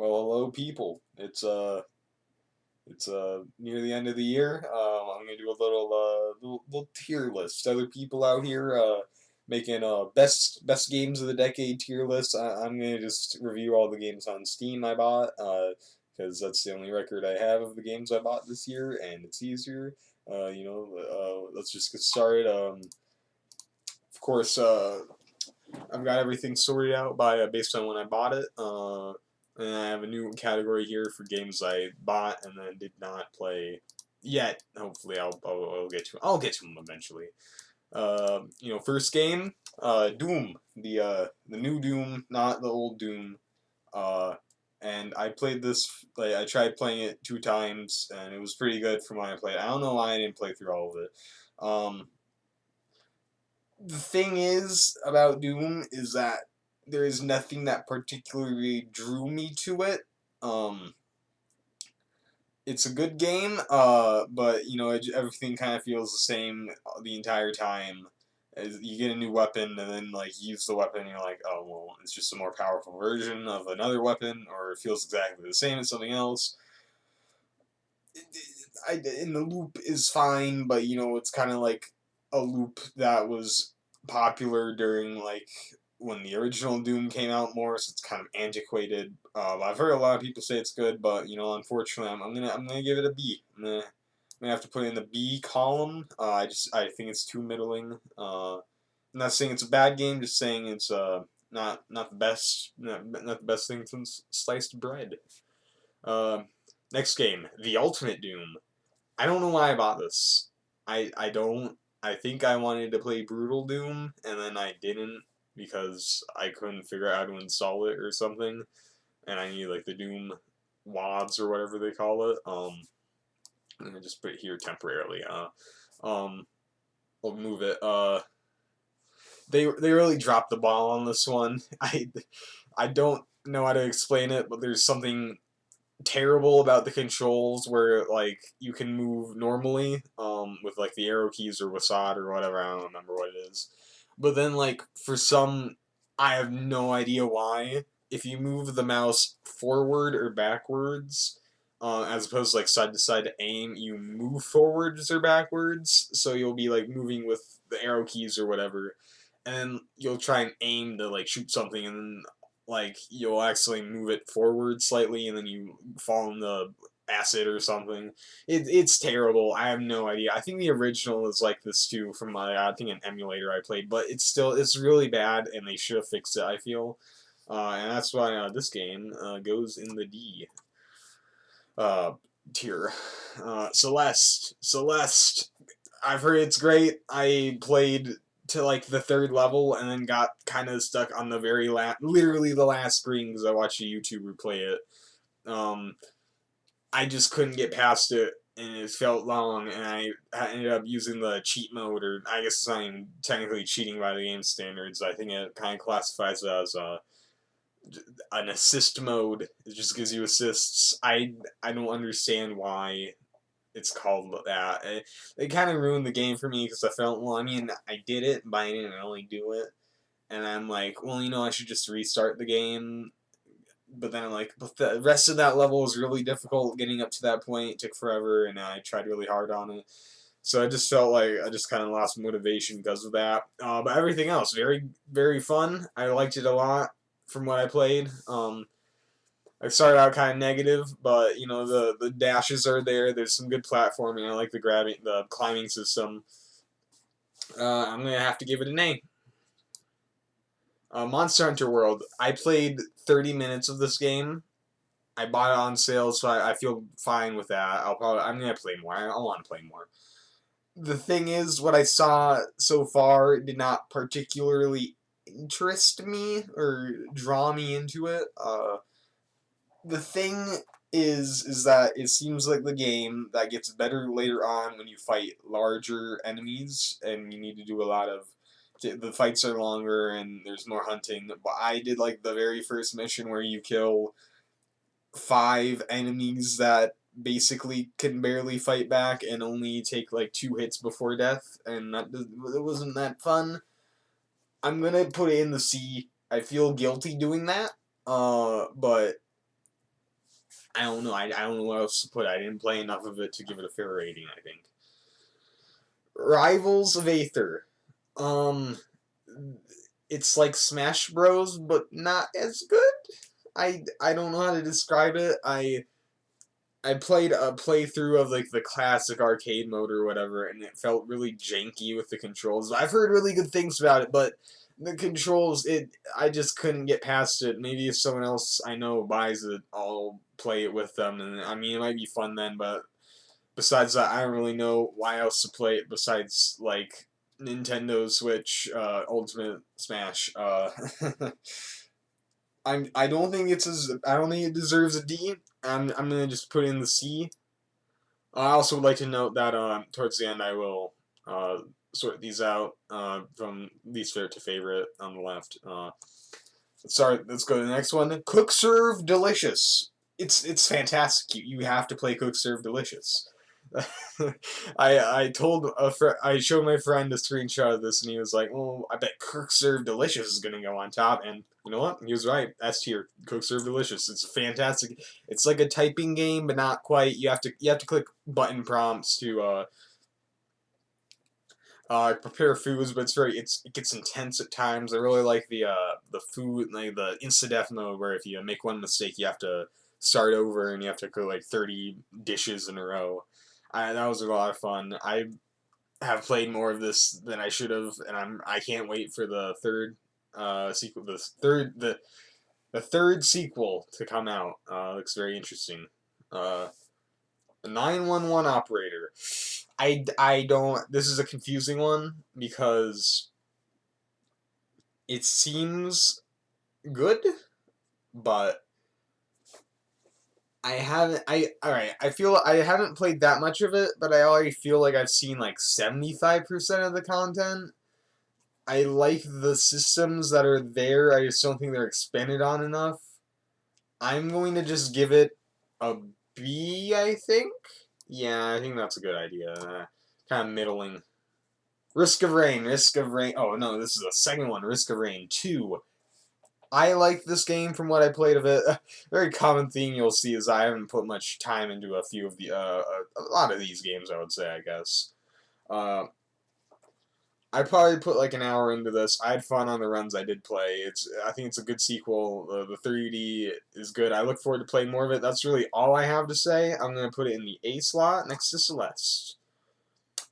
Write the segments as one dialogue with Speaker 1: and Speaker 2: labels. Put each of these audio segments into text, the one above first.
Speaker 1: Well, hello, people. It's near the end of the year. I'm gonna do a little tier list. Other people out here making best games of the decade tier list. I'm gonna just review all the games on Steam I bought because that's the only record I have of the games I bought this year, and it's easier. Let's just get started. Of course, I've got everything sorted out by based on when I bought it. And I have a new category here for games I bought and then did not play yet. Hopefully, I'll get to them eventually. First game, Doom, the new Doom, not the old Doom. Uh, and I played this. Like, I tried playing it 2 times, and it was pretty good from when I played. I don't know why I didn't play through all of it. The thing is about Doom is that there is nothing that particularly drew me to it. Um, it's a good game, but everything kind of feels the same the entire time. As you get a new weapon and then like you use the weapon, and you're like, oh well, it's just a more powerful version of another weapon, or it feels exactly the same as something else. And the loop is fine, but it's kind of like a loop that was popular during like when the original Doom came out more, so it's kind of antiquated. I've heard a lot of people say it's good, but unfortunately, I'm gonna give it a B. I'm gonna have to put it in the B column. I think it's too middling. I'm not saying it's a bad game, just saying it's not the best, not the best thing since sliced bread. Uh, Next game, the Ultimate Doom. I don't know why I bought this. I don't. I think I wanted to play Brutal Doom, and then I didn't because I couldn't figure out how to install it or something, and I need like the Doom WADs or whatever they call it. I'm gonna just put it here temporarily. Um, I'll move it. They really dropped the ball on this one. I don't know how to explain it, but there's something terrible about the controls where like you can move normally with like the arrow keys or WASD or whatever. I don't remember what it is, but then like for some, I have no idea why, if you move the mouse forward or backwards, as opposed to like side to side to aim, you move forwards or backwards, so you'll be like moving with the arrow keys or whatever, and then you'll try and aim to like shoot something, and then like you'll actually move it forward slightly, and then you fall in the acid or something. It's terrible. I have no idea. I think the original is like this too from my I think an emulator I played, but it's really bad, and they should have fixed it. I feel, and that's why this game goes in the D uh, tier. Celeste. I've heard it's great. I played to like the 3rd level and then got kind of stuck on the very literally the last screen because I watched a YouTuber play it. I just couldn't get past it, and it felt long, and I ended up using the cheat mode, or I guess it's not even technically cheating by the game standards. I think it kind of classifies it as an assist mode. It just gives you assists. I don't understand why it's called that. It kind of ruined the game for me because I felt, well, I mean, I did it, but I didn't really do it. And I'm like, well, I should just restart the game. But then I'm like, but the rest of that level was really difficult. Getting up to that point it took forever, and I tried really hard on it. So I just felt like I just kind of lost motivation because of that. But everything else, very, very fun. I liked it a lot from what I played. I started out kind of negative, but the dashes are there. There's some good platforming. I like the climbing system. I'm gonna have to give it an A. Monster Hunter World. I played 30 minutes of this game. I bought it on sale, so I feel fine with that. I'm gonna play more. I want to play more. The thing is, what I saw so far did not particularly interest me or draw me into it. The thing is that it seems like the game that gets better later on when you fight larger enemies, and you need to do a lot of the fights are longer and there's more hunting. But I did like the very first mission where you kill 5 enemies that basically can barely fight back and only take like 2 hits before death, and it wasn't that fun. I'm gonna put it in the C. I feel guilty doing that, but I don't know. I don't know what else to put. I didn't play enough of it to give it a fair rating, I think. Rivals of Aether. Um, it's like Smash Bros, but not as good. I don't know how to describe it. I played a playthrough of like the classic arcade mode or whatever, and it felt really janky with the controls. I've heard really good things about it, but the controls, I just couldn't get past it. Maybe if someone else I know buys it, I'll play it with them, and I mean it might be fun then. But besides that, I don't really know why else to play it besides like Nintendo Switch Ultimate Smash. I don't think I don't think it deserves a D. I'm gonna just put in the C. I also would like to note that towards the end I will sort these out from least favorite to favorite on the left. Sorry, let's go to the next one. Cook Serve Delicious. It's fantastic. You have to play Cook Serve Delicious. I showed my friend a screenshot of this and he was like, "Oh, I bet Cook Serve Delicious is gonna go on top." And you know what? He was right. S tier. Cook Serve Delicious. It's fantastic. It's like a typing game, but not quite. You have to click button prompts to prepare foods, but it gets intense at times. I really like the food, like the insta-death mode, where if you make one mistake, you have to start over and you have to cook like 30 dishes in a row. That was a lot of fun. I have played more of this than I should have, and I can't wait for the third sequel. The third sequel to come out. Looks very interesting. The 911 operator. I don't. This is a confusing one because it seems good, but I haven't. Alright. I feel I haven't played that much of it, but I already feel like I've seen like 75% of the content. I like the systems that are there. I just don't think they're expanded on enough. I'm going to just give it a B, I think. Yeah, I think that's a good idea. Kind of middling. Risk of Rain, Risk of Rain. Oh no, this is the second one. Risk of Rain 2. I like this game from what I played of it. A very common theme you'll see is I haven't put much time into a few of a lot of these games. I would say, I guess. Uh, I probably put like an hour into this. I had fun on the runs I did play. I think it's a good sequel. The 3D is good. I look forward to playing more of it. That's really all I have to say. I'm gonna put it in the A slot next to Celeste.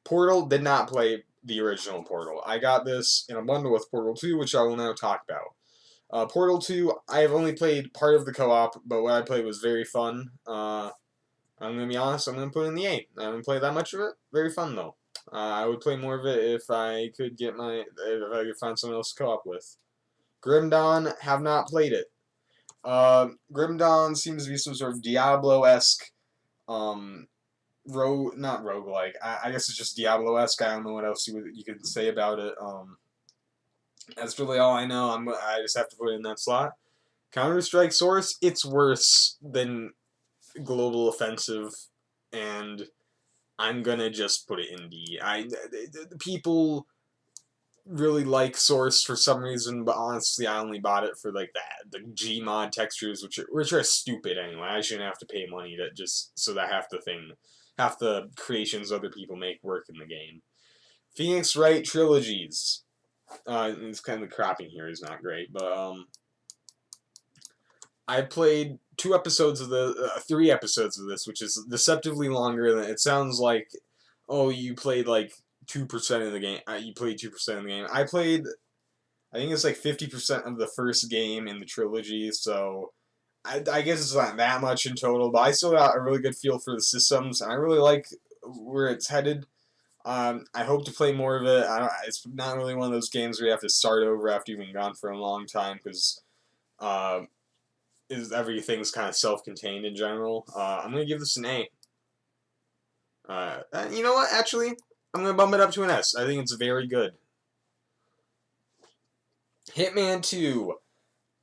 Speaker 1: Portal did not play the original Portal. I got this in a bundle with Portal 2, which I will now talk about. Portal 2, I have only played part of the co-op, but what I played was very fun. I'm going to be honest, I'm going to put it in the 8. I haven't played that much of it. Very fun, though. I would play more of it if I could if I could find someone else to co-op with. Grim Dawn, have not played it. Grim Dawn seems to be some sort of Diablo-esque, not roguelike. I guess it's just Diablo-esque. I don't know what else you could say about it. That's really all I know. I just have to put it in that slot. Counter-Strike Source, it's worse than Global Offensive, and I'm gonna just put it in D. The people really like Source for some reason, but honestly, I only bought it for like the Gmod textures, which are stupid anyway. I shouldn't have to pay money to just so that half the creations other people make work in the game. Phoenix Wright trilogies. It's kind of the cropping here is not great, but I played 3 episodes of this, which is deceptively longer than it sounds like. Oh, you played like 2% of the game. You played 2% of the game. I think it's like 50% of the first game in the trilogy, so I guess it's not that much in total, but I still got a really good feel for the systems, and I really like where it's headed. I hope to play more of it. It's not really one of those games where you have to start over after you've been gone for a long time, because everything's kind of self-contained in general. I'm going to give this an A. You know what? Actually, I'm going to bump it up to an S. I think it's very good. Hitman 2.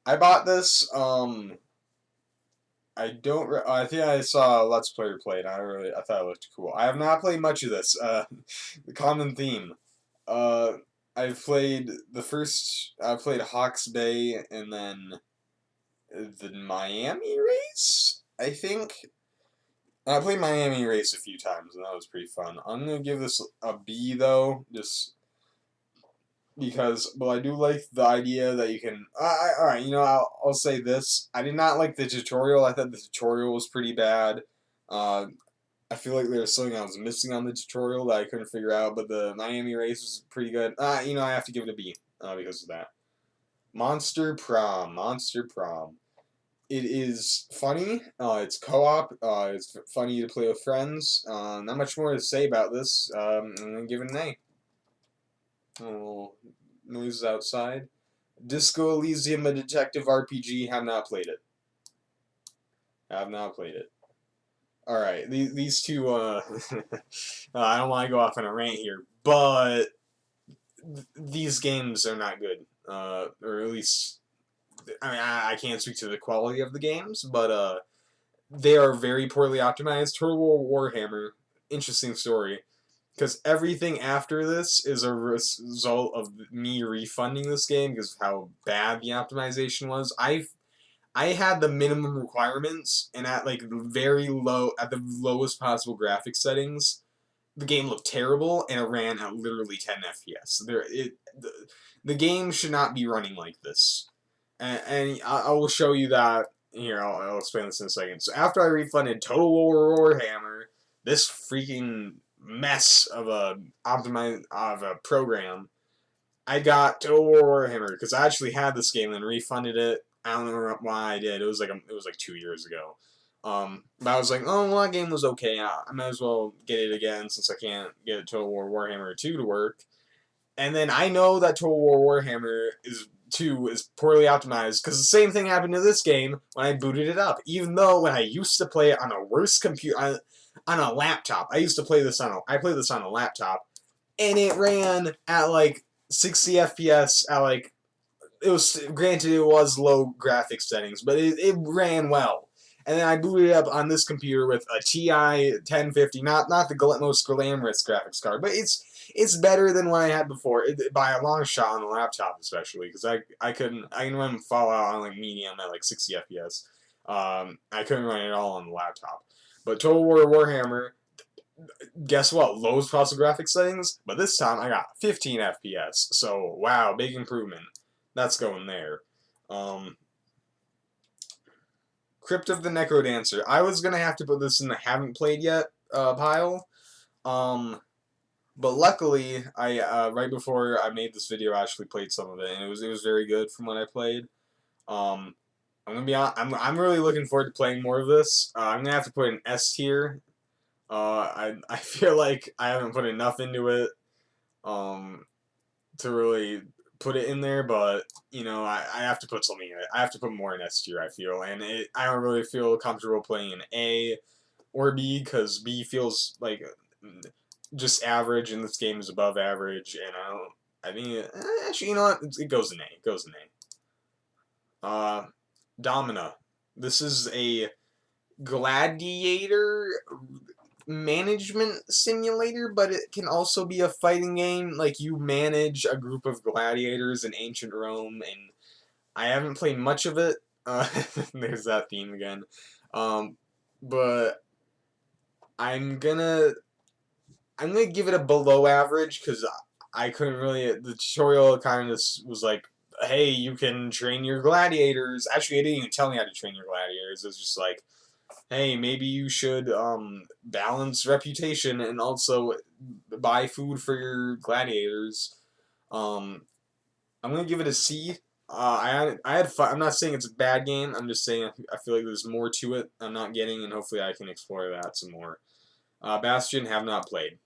Speaker 1: I bought this, I think I saw a Let's Player play it, I thought it looked cool. I have not played much of this, the common theme. Uh, I played Hawks Bay, and then the Miami race? I think I played Miami Race a few times, and that was pretty fun. I'm gonna give this a B though, just because. Well, I do like the idea that you can. All right, I'll say this. I did not like the tutorial. I thought the tutorial was pretty bad. Uh, I feel like there was something I was missing on the tutorial that I couldn't figure out. But the Miami Race was pretty good. I have to give it a B because of that. Monster Prom. Monster Prom. It is funny. It's co-op. It's funny to play with friends. Not much more to say about this. I'm gonna give it an A. Oh, noises outside. Disco Elysium, a detective RPG. Have not played it. Have not played it. All right, these two. I don't want to go off on a rant here, but these games are not good. Or at least, I mean, I can't speak to the quality of the games, but they are very poorly optimized. Total War Warhammer, interesting story, because everything after this is a result of me refunding this game because of how bad the optimization was. I had the minimum requirements, and at like at the lowest possible graphics settings, the game looked terrible, and it ran at literally 10 FPS. The game should not be running like this. And I will show you that. Here, I'll explain this in a second. So after I refunded Total War Warhammer, this freaking mess of a program, I got Total War Warhammer because I actually had this game and refunded it. I don't know why I did. It was like 2 years ago. But I was like, oh, well, that game was okay. I might as well get it again since I can't get Total War Warhammer 2 to work. And then I know that Total War Warhammer 2 is poorly optimized because the same thing happened to this game when I booted it up. Even though when I used to play it on a worse computer, on a laptop, I played this on a laptop, and it ran at like 60 FPS at like it was granted it was low graphics settings, but it ran well. And then I booted it up on this computer with a TI 1050, not the most glamorous graphics card, but it's better than what I had before by a long shot on the laptop, especially because I can run Fallout on like medium at like 60 FPS. I couldn't run it all on the laptop. But Total War Warhammer, guess what? Lowest possible graphics settings, but this time I got 15 FPS. So wow, big improvement. That's going there. Um, Crypt of the Necrodancer. I was gonna have to put this in the haven't played yet pile. But luckily, I right before I made this video, I actually played some of it, and it was very good from what I played. Um, I'm gonna be on, I'm really looking forward to playing more of this. I'm gonna have to put an S tier. I feel like I haven't put enough into it to really put it in there, but I have to put something in it. I have to put more in S tier, I feel, and I don't really feel comfortable playing an A or B because B feels like just average, and this game is above average, and I think actually, you know what? It goes in A. It goes in A. Domina. This is a gladiator management simulator, but it can also be a fighting game. Like you manage a group of gladiators in ancient Rome, and I haven't played much of it. There's that theme again. But I'm gonna give it a below average because I couldn't really. The tutorial kind of was like, hey, you can train your gladiators. Actually, it didn't even tell me how to train your gladiators. It was just like, hey, maybe you should balance reputation and also buy food for your gladiators. I'm gonna give it a C. I had fun. I'm not saying it's a bad game. I'm just saying I feel like there's more to it I'm not getting, and hopefully I can explore that some more. Bastion have not played.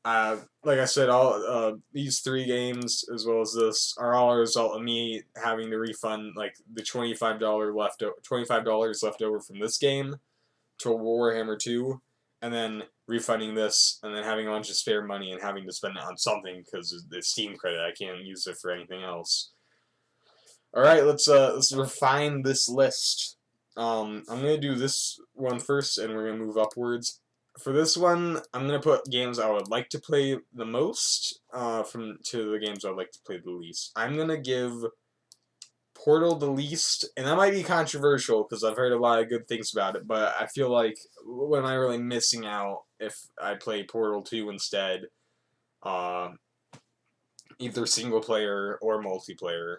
Speaker 1: Like I said, all these three games as well as this are all a result of me having to refund like the $25 left over from this game to Warhammer 2, and then refunding this, and then having a bunch of spare money and having to spend it on something because the Steam credit I can't use it for anything else. All right, let's refine this list. I'm gonna do this one first, and we're gonna move upwards. For this one, I'm gonna put games I would like to play the most, from to the games I would like to play the least. I'm gonna give Portal the least, and that might be controversial because I've heard a lot of good things about it, but I feel like what am I really missing out if I play Portal 2 instead? Uh, Either single player or multiplayer.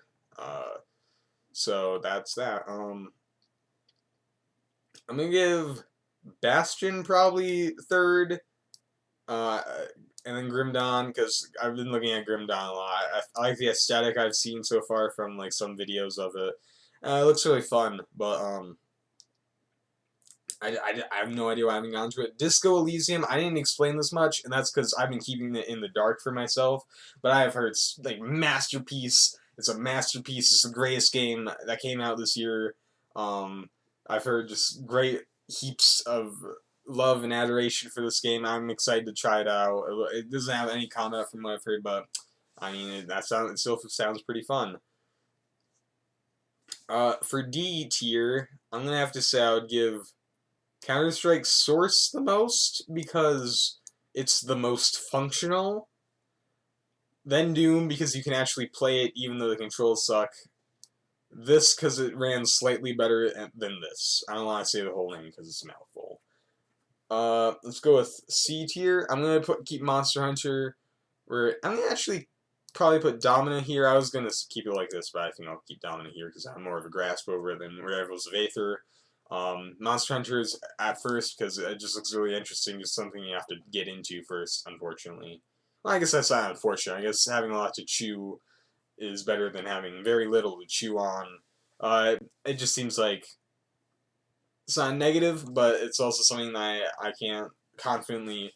Speaker 1: So that's that. I'm gonna give Bastion probably third, uh, and then Grim Dawn because I've been looking at Grim Dawn a lot. I like the aesthetic I've seen so far from like some videos of it. It looks really fun, but I have no idea why I haven't gone to it. Disco Elysium, I didn't explain this much, and that's because I've been keeping it in the dark for myself. But I have heard it's like masterpiece. It's a masterpiece. It's the greatest game that came out this year. I've heard just great heaps of love and adoration for this game. I'm excited to try it out. It doesn't have any combat from what I've heard, but I mean it still sounds pretty fun. For D tier, I'm gonna have to say I would give Counter-Strike Source the most because it's the most functional. Then Doom because you can actually play it even though the controls suck. This because it ran slightly better than this. I don't want to say the whole name because it's a mouthful. Let's go with C tier. I'm gonna keep Monster Hunter. I'm gonna actually probably put Dominant here. I was gonna keep it like this, but I think I'll keep Dominant here because I have more of a grasp over it than Rivals of Aether. Monster Hunter's at first because it just looks really interesting. Just something you have to get into first, unfortunately. Well, I guess that's not unfortunate. I guess having a lot to chew is better than having very little to chew on. It just seems like it's not negative, but it's also something that I can't confidently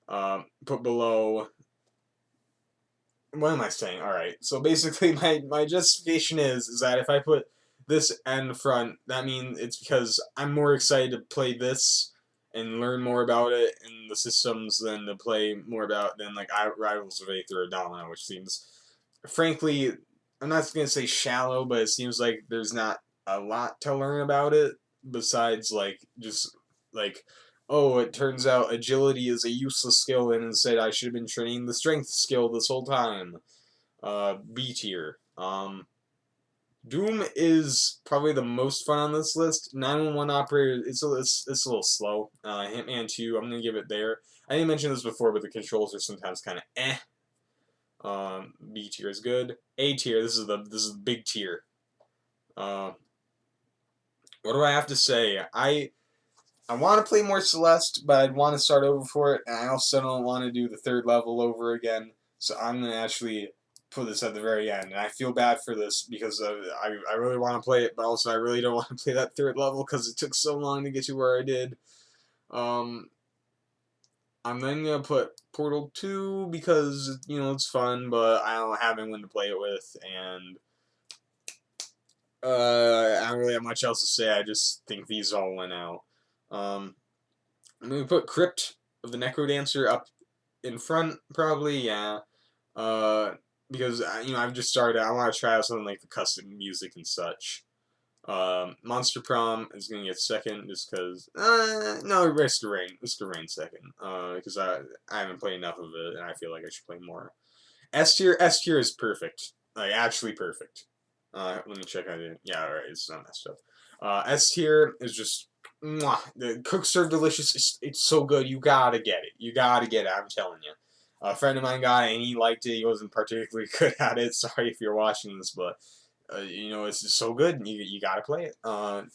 Speaker 1: put below. What am I saying? Alright, so basically my justification is that if I put this in front, that means it's because I'm more excited to play this and learn more about it and the systems than to play more about than like Rivals of Aether or Domino, which seems, frankly, I'm not gonna say shallow, but it seems like there's not a lot to learn about it besides like just like, oh, it turns out agility is a useless skill and instead I should have been training the strength skill this whole time. B tier. Doom is probably the most fun on this list. 911 Operator, it's a little slow. Hitman 2, I'm going to give it there. I didn't mention this before, but the controls are sometimes kind of eh. B tier is good. A tier, this is the big tier. What do I have to say? I want to play more Celeste, but I'd want to start over for it, and I also don't want to do the third level over again, so I'm going to actually put this at the very end, and I feel bad for this because I really want to play it, but also I really don't want to play that third level because it took so long to get to where I did. I'm then going to put Portal 2 because, you know, it's fun, but I don't have anyone to play it with, and I don't really have much else to say. I just think these all went out. I'm going to put Crypt of the Necrodancer up in front, probably, yeah. Because, you know, I've just started. I want to try out something like the custom music and such. Monster Prom is going to get second just because, no, Risk of Rain. Risk of Rain second. Because I haven't played enough of it, and I feel like I should play more. S tier is perfect. Like, actually perfect. Let me check on it. Yeah, alright, it's not messed up. S tier is just, mwah, the cook serve delicious. It's so good. You gotta get it. You gotta get it. I'm telling you. A friend of mine got it and he liked it. He wasn't particularly good at it. Sorry if you're watching this, but you know it's just so good. You gotta play it.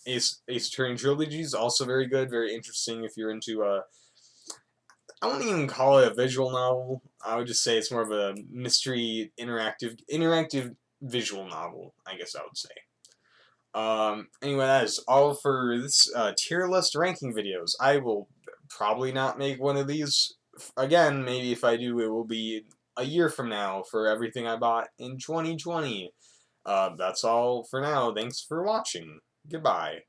Speaker 1: Ace Attorney Trilogy is also very good, very interesting if you're into I wouldn't even call it a visual novel. I would just say it's more of a mystery, interactive visual novel, I guess I would say. Anyway, that is all for this tier list ranking videos. I will probably not make one of these again. Maybe if I do, it will be a year from now for everything I bought in 2020. That's all for now. Thanks for watching. Goodbye.